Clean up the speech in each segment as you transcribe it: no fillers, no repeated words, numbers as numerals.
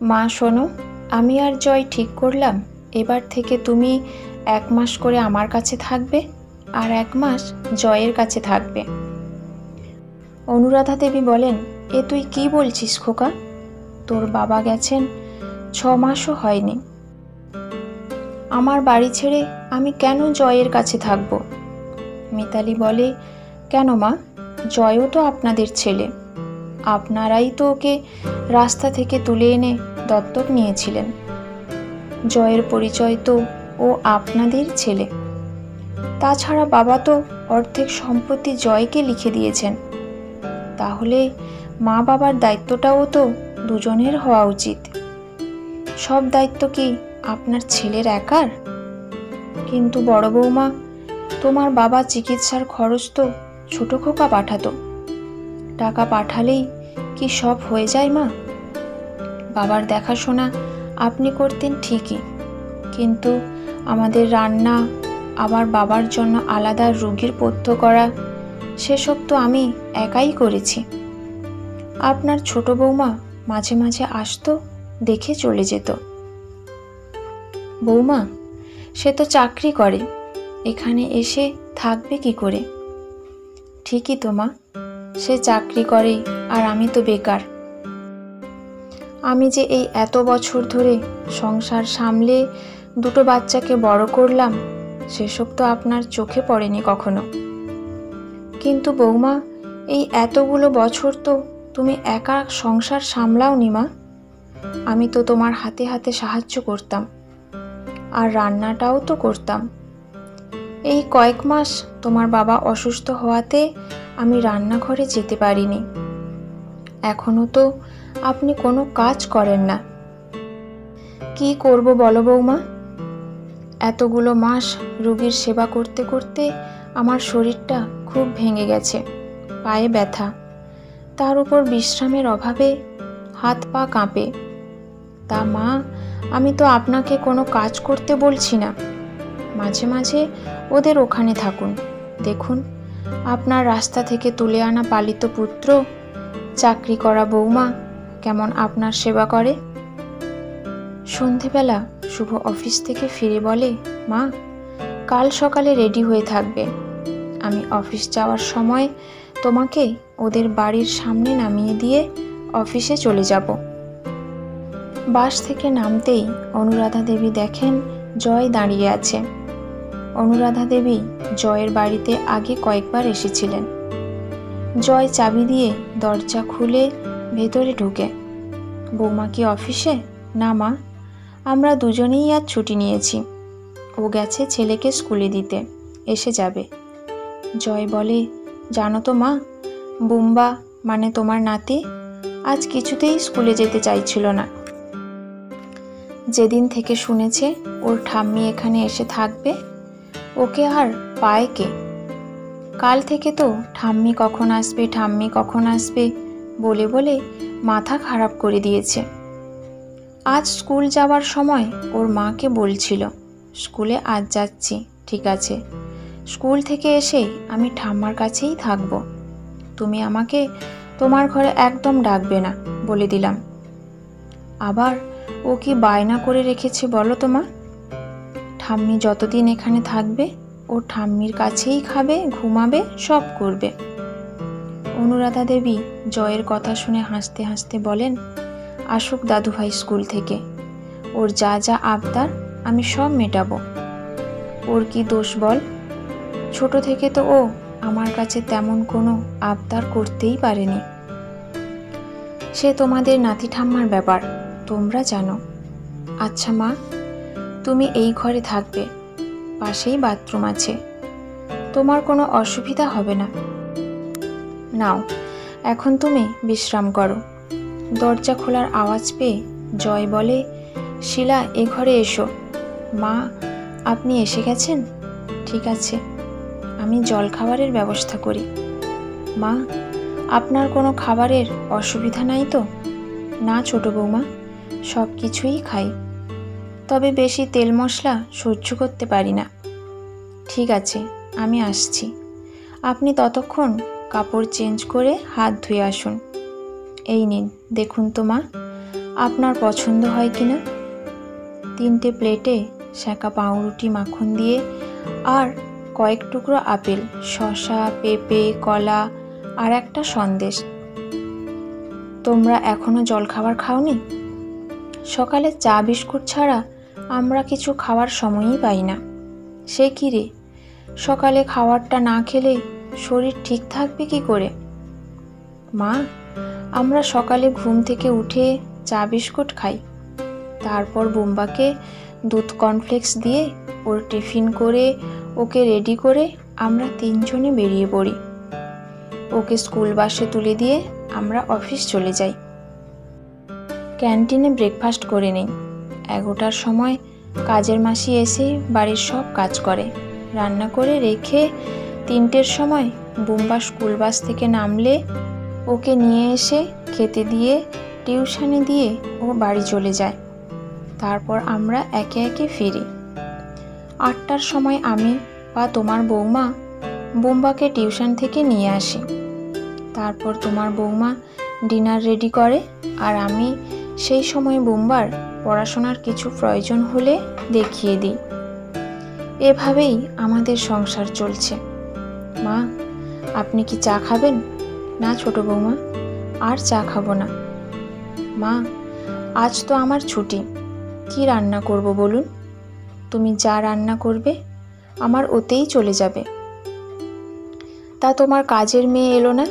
মা শোনো, আমি আর জয় ঠিক করলাম এবার থেকে তুমি 1 মাস করে আমার কাছে থাকবে আর 1 মাস জয়ের কাছে থাকবে। অনুরাধা দেবী বলেন, এ তুই কি বলছিস খোকা? তোর বাবা গেছেন 6 মাসও হয়নি। আমার বাড়ি ছেড়ে আমি কেন জয়ের কাছে থাকব? মিতালি বলে, কেন মা, জয়ও তো আপনাদের ছেলে। আপনারাই তো ওকে রাস্তা থেকে তুলে এনে দত্তক নিয়েছিলেন। জয়ের পরিচয় তো ও আপনাদের ছেলে। তাছাড়া বাবা তো অর্ধেক সম্পত্তি জয়কে লিখে দিয়েছেন। তাহলে মা বাবার দায়িত্বটাও তো দুজনের হওয়া উচিত। সব দায়িত্ব কি আপনার ছেলের একার? কিন্তু বড় বৌমা, তোমার বাবা চিকিৎসার খরচ তো ছোট খোকা পাঠাতো। টাকা পাঠালেই কি সব হয়ে যায় মা? বাবার দেখাশোনা আপনি করতেন ঠিকই, কিন্তু আমাদের রান্না, আবার বাবার জন্য আলাদা রুগীর পথ্য করা, সেসব তো আমি একাই করেছি। আপনার ছোট বৌমা মাঝে মাঝে আসতো, দেখে চলে যেত। বৌমা, সে তো চাকরি করে, এখানে এসে থাকবে কি করে? ঠিকই তো মা, সে চাকরি করে আর আমি তো বেকার। আমি যে এই এত বছর ধরে সংসার সামলে 2 বাচ্চাকে বড় করলাম, সেসব তো আপনার চোখে পড়েনি কখনো। কিন্তু বৌমা, এই এতগুলো বছর তো তুমি একা সংসার সামলাওনি মা। আমি তো তোমার হাতে হাতে সাহায্য করতাম, আর রান্নাটাও তো করতাম। এই কয়েক মাস তোমার বাবা অসুস্থ হওয়াতে আমি রান্নাঘরে যেতে পারিনি। এখনো তো আপনি কোনো কাজ করেন না। কি করব বলো বৌমা? এতগুলো মাস রোগীর সেবা করতে করতে আমার শরীরটা খুব ভেঙে গেছে, পায়ে ব্যথা, তার উপর বিশ্রামের অভাবে হাত পা কাঁপে। তা মা, আমি তো আপনাকে কোনো কাজ করতে বলছি না। মাঝে মাঝে ওদের ওখানে থাকুন, দেখুন আপনার রাস্তা থেকে তুলে আনা পালিত পুত্র, চাকরি করা বৌমা কেমন আপনার সেবা করে। সন্ধেবেলা শুভ অফিস থেকে ফিরে বলে, মা, কাল সকালে রেডি হয়ে থাকবে। আমি অফিস যাওয়ার সময় তোমাকে ওদের বাড়ির সামনে নামিয়ে দিয়ে অফিসে চলে যাব। বাস থেকে নামতেই অনুরাধা দেবী দেখেন জয় দাঁড়িয়ে আছে। অনুরাধা দেবী জয়ের বাড়িতে আগে কয়েকবার এসেছিলেন। জয় চাবি দিয়ে দরজা খুলে ভেতরে ঢুকে। বৌমা কি অফিসে? না মা, আমরা দুজনেই আজ ছুটি নিয়েছি। ও গেছে ছেলেকে স্কুলে দিতে, এসে যাবে। জয় বলে, জানো তো মা, বুম্বা মানে তোমার নাতি আজ কিছুতেই স্কুলে যেতে চাইছিল না। যেদিন থেকে শুনেছে ওর ঠাম্মি এখানে এসে থাকবে, ওকে আর পায় কে? কাল থেকে তো ঠাম্মি কখন আসবে, ঠাম্মি কখন আসবে বলে বলে মাথা খারাপ করে দিয়েছে। আজ স্কুল যাওয়ার সময় ওর মাকে বলছিল, স্কুলে আজ যাচ্ছি, ঠিক আছে, স্কুল থেকে এসে আমি ঠাম্মার কাছেই থাকবো। তুমি আমাকে তোমার ঘরে একদম ডাকবে না, বলে দিলাম। আবার ও কি বায়না করে রেখেছে বলো তো মা? ঠাম্মি যতদিন এখানে থাকবে ও ঠাম্মির কাছেই খাবে, ঘুমাবে, সব করবে। অনুরাধা দেবী জয়ের কথা শুনে হাসতে হাসতে বলেন, আসুক দাদুভাই স্কুল থেকে, ওর যা যা আবদার আমি সব মেটাবো। ওর কি দোষ বল? ছোট থেকে তো ও আমার কাছে তেমন কোনো আবদার করতেই পারেনি। সে তোমাদের নাতি ঠাম্মার ব্যাপার, তোমরা জানো। আচ্ছা মা, তুমি এই ঘরে থাকবে, পাশেই বাথরুম আছে, তোমার কোনো অসুবিধা হবে না। নাও, এখন তুমি বিশ্রাম করো। দরজা খোলার আওয়াজ পেয়ে জয় বলে, শিলা, এ ঘরে এসো। মা, আপনি এসে গেছেন? ঠিক আছে, আমি জলখাবারের ব্যবস্থা করি। মা, আপনার কোনো খাবারের অসুবিধা নাই তো? না ছোট বৌমা, সব কিছুই খাই, তবে বেশি তেল মশলা সহ্য করতে পারি না। ঠিক আছে, আমি আসছি। আপনি ততক্ষণ কাপড় চেঞ্জ করে হাত ধুয়ে আসুন। এই নিন, দেখুন তো মা, আপনার পছন্দ হয় কি না। 3টে প্লেটে সেঁকা পাউরুটি মাখন দিয়ে আর কয়েক টুকরো আপেল, শসা, পেঁপে, কলা আর একটা সন্দেশ। তোমরা এখনো জলখাবার খাওনি? সকালে চা বিস্কুট ছাড়া আমরা কিছু খাওয়ার সময়ই পাই না। সে কি রে, সকালে খাবারটা না খেলে শরীর ঠিক থাকবে কি করে? মা, আমরা সকালে ঘুম থেকে উঠে চা বিস্কুট খাই, তারপর বোম্বাকে দুধ কর্নফ্লেক্স দিয়ে ওর টিফিন করে ওকে রেডি করে আমরা 3জনে বেরিয়ে পড়ি। ওকে স্কুল বাসে তুলে দিয়ে আমরা অফিস চলে যাই। ক্যান্টিনে ব্রেকফাস্ট করে নেই। 11টার সময় কাজের মাসি এসে বাড়ির সব কাজ করে, রান্না করে রেখে 3টের সময় বোম্বা স্কুল বাস থেকে নামলে ওকে নিয়ে এসে খেতে দিয়ে টিউশনে দিয়ে ও বাড়ি চলে যায়। তারপর আমরা একে একে ফিরি। 8টার সময় আমি বা তোমার বৌমা বোম্বাকে টিউশন থেকে নিয়ে আসি। তারপর তোমার বৌমা ডিনার রেডি করে আর আমি সেই সময় বোম্বার পড়াশোনার কিছু প্রয়োজন হলে দেখিয়ে দিই। এভাবেই আমাদের সংসার চলছে। মা, আপনি কি চা খাবেন? না ছোট বৌমা, আর চা খাবো না। মা, আজ তো আমার ছুটি, কি রান্না করব বলুন? তুমি যা রান্না করবে আমার ওতেই চলে যাবে। তা তোমার কাজের মেয়ে এলো না?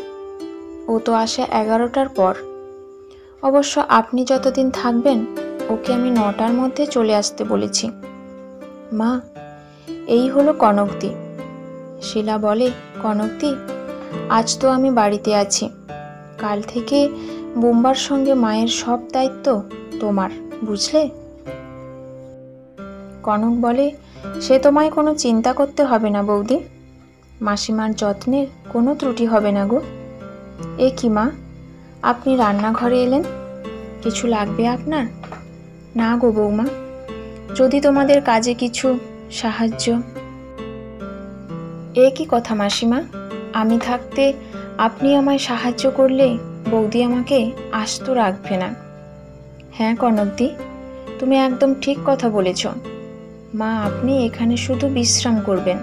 ও তো আসে 11টার পর। অবশ্য আপনি যতদিন থাকবেন ওকে আমি 9টার মধ্যে চলে আসতে বলেছি। মা, এই হলো কনকদি। শিলা বলে, কনকদি, আজ তো আমি বাড়িতে আছি, কাল থেকে বোম্বার সঙ্গে মায়ের সব দায়িত্ব তোমার, বুঝলে? কনক বলে, সে তোমায় কোনো চিন্তা করতে হবে না বৌদি, মাসিমার যত্নের কোনো ত্রুটি হবে না গো। এ কি মা, আপনি রান্নাঘরে এলেন, কিছু লাগবে আপনার? না গো বৌমা, যদি তোমাদের কাজে কিছু সাহায্য। এ কি কথা মাসিমা, আমি থাকতে আপনি আমায় সাহায্য করলে বৌদি আমাকে আস্ত রাখবে না। হ্যাঁ কনকদি, তুমি একদম ঠিক কথা বলেছ। মা, আপনি এখানে শুধু বিশ্রাম করবেন।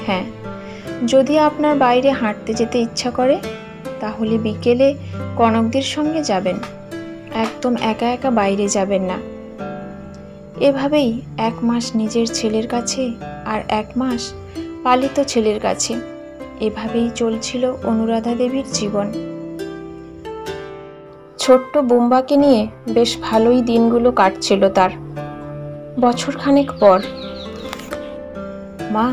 হ্যাঁ, যদি আপনার বাইরে হাঁটতে যেতে ইচ্ছা করে তাহলে বিকেলে কনকদির সঙ্গে যাবেন, একদম একা একা বাইরে যাবেন না। এভাবেই 1 মাস নিজের ছেলের কাছে আর 1 মাস পালিত ছেলের কাছে, এভাবেই চলছিল অনুরাধা দেবীর জীবন। ছোট্ট বোম্বাকে নিয়ে বেশ ভালোই দিনগুলো কাটছিল তার। বছরখানেক পর, মা,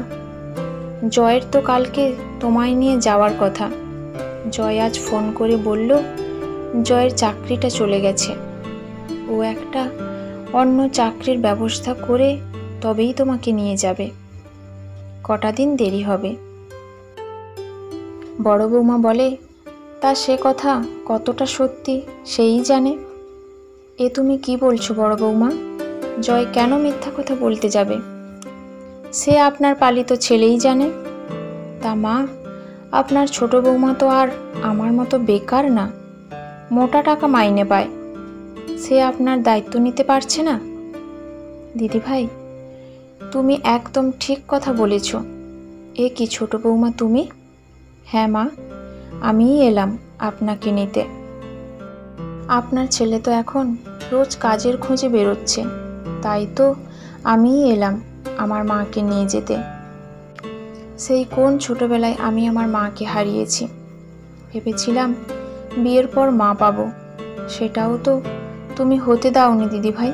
জয়ের তো কালকে তোমায় নিয়ে যাওয়ার কথা। জয় আজ ফোন করে বলল জয়ের চাকরিটা চলে গেছে, ও একটা অন্য চাকরির ব্যবস্থা করে তবেই তোমাকে নিয়ে যাবে। কটা দিন দেরি হবে। বড় বৌমা বলে, তা সে কথা কতটা সত্যি সেই জানে। এ তুমি কি বলছো বড় বৌমা? জয় কেন মিথ্যা কথা বলতে যাবে? সে আপনার পালিত ছেলেই জানে। তা মা, আপনার ছোট বৌমা তো আর আমার মতো বেকার না, মোটা টাকা মাইনে পায়, সে আপনার দায়িত্ব নিতে পারছে না। দিদিভাই, তুমি একদম ঠিক কথা বলেছ। এ কি ছোট বৌমা তুমি? হ্যাঁ মা, আমিই এলাম আপনাকে নিতে। আপনার ছেলে তো এখন রোজ কাজের খোঁজে বেরোচ্ছে, তাই তো আমিই এলাম আমার মাকে নিয়ে যেতে। সেই কোন ছোটবেলায় আমি আমার মাকে হারিয়েছি, ভেবেছিলাম বিয়ের পর মা পাবো, সেটাও তো তুমি হতে দাওনি দিদিভাই।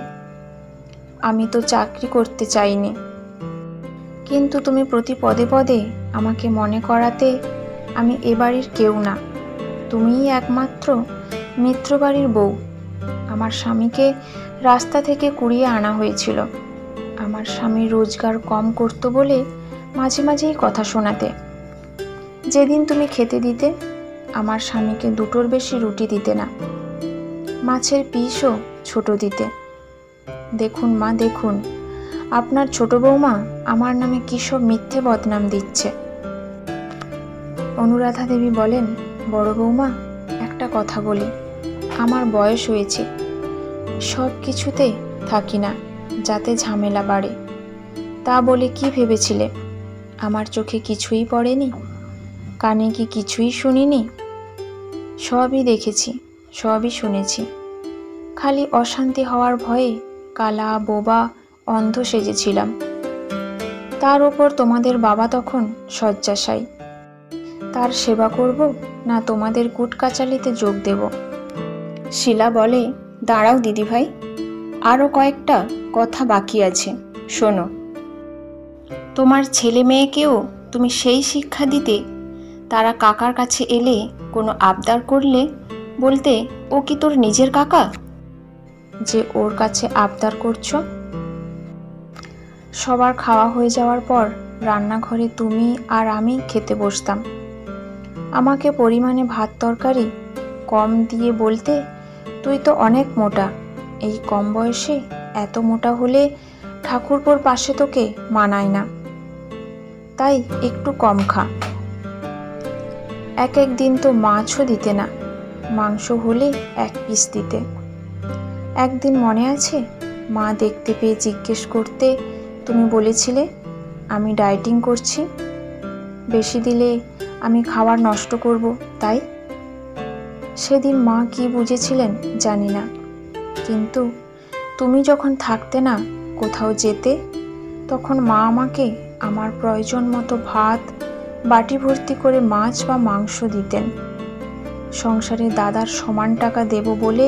আমি তো চাকরি করতে চাইনি, কিন্তু তুমি প্রতি পদে পদে আমাকে মনে করাতে আমি এ বাড়ির কেউ না, তুমিই একমাত্র মিত্র বাড়ির বউ। আমার স্বামীকে রাস্তা থেকে কুড়িয়ে আনা হয়েছিল। আমার স্বামী রোজগার কম করত বলে মাঝে মাঝেই কথা শোনাতে। যেদিন তুমি খেতে দিতে আমার স্বামীকে 2টোর বেশি রুটি দিতে না, মাছের পিসও ছোট দিতে। দেখুন মা, দেখুন আপনার ছোট বৌমা আমার নামে কী সব মিথ্যে বদনাম দিচ্ছে। অনুরাধা দেবী বলেন, বড় বৌমা একটা কথা বলি, আমার বয়স হয়েছে, সব কিছুতে থাকি না, যাতে ঝামেলা বাড়ে। তা বলে কি ভেবেছিলে আমার চোখে কিছুই পড়েনি, কানে কি কিছুই শুনিনি? সবই দেখেছি, সবই শুনেছি। খালি অশান্তি হওয়ার ভয়ে কালা বোবা অন্ধ সেজেছিলাম। তার উপর তোমাদের বাবা তখন শয্যাশায়ী। তার সেবা করব না তোমাদের কুটকাচালিতে যোগ দেব? শিলা বলে, দাঁড়াও দিদিভাই, আরও কয়েকটা কথা বাকি আছে, শোনো। তোমার ছেলে মেয়েকেও তুমি সেই শিক্ষা দিতে, তারা কাকার কাছে এলে কোনো আবদার করলে বলতে, ও কি তোর নিজের কাকা যে ওর কাছে আবদার করছো? সবার খাওয়া হয়ে যাওয়ার পর রান্নাঘরে তুমি আর আমি খেতে বসতাম। আমাকে পরিমাণে ভাত তরকারি কম দিয়ে বলতে, তুই তো অনেক মোটা, এই কম বয়সে এত মোটা হলে ঠাকুরপোর পাশে তোকে মানায় না, তাই একটু কম খা। এক এক দিন তো মাছও দিতে না, মাংস হলে 1 পিস দিতে। একদিন মনে আছে, মা দেখতে পেয়ে জিজ্ঞেস করতে তুমি বলেছিলে আমি ডায়েটিং করছি, বেশি দিলে আমি খাবার নষ্ট করব, তাই? সেদিন মা কি বুঝেছিলেন জানি না, কিন্তু তুমি যখন থাকতে না, কোথাও যেতে, তখন মা আমাকে আমার প্রয়োজন মতো ভাত, বাটি ভর্তি করে মাছ বা মাংস দিতেন। সংসারে দাদার সমান টাকা দেব বলে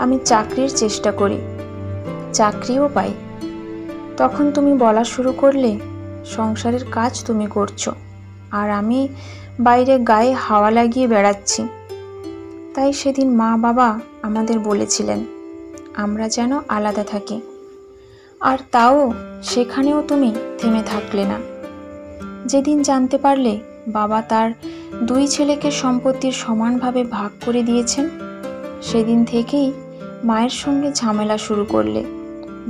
আমি চাকরির চেষ্টা করি, চাকরিও পাই। তখন তুমি বলা শুরু করলে সংসারের কাজ তুমি করছো, আর আমি বাইরে গায়ে হাওয়া লাগিয়ে বেড়াচ্ছি। তাই সেদিন মা বাবা আমাদের বলেছিলেন আমরা যেন আলাদা থাকি, আর তাও সেখানেও তুমি থেমে থাকলে না। যেদিন জানতে পারলে বাবা তার 2 ছেলেকে সম্পত্তির সমানভাবে ভাগ করে দিয়েছেন, সেদিন থেকেই মায়ের সঙ্গে ঝামেলা শুরু করলে,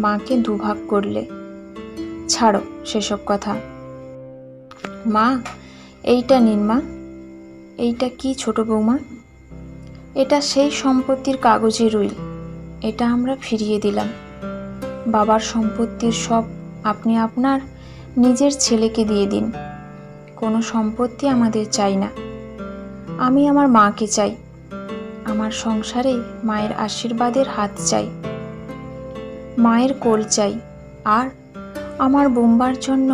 মাকে দুভাগ করলে। ছাড়ো সেসব কথা। মা, এইটা নিন মা। এইটা কি ছোট বৌমা? এটা সেই সম্পত্তির কাগজের উইল, এটা আমরা ফিরিয়ে দিলাম। বাবার সম্পত্তির সব আপনি আপনার নিজের ছেলেকে দিয়ে দিন, কোনো সম্পত্তি আমাদের চাই না। আমি আমার মাকে চাই, আমার সংসারে মায়ের আশীর্বাদের হাত চাই, মায়ের কোল চাই, আর আমার বোম্বার জন্য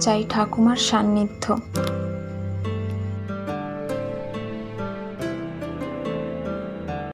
চাই ঠাকুমার সান্নিধ্য।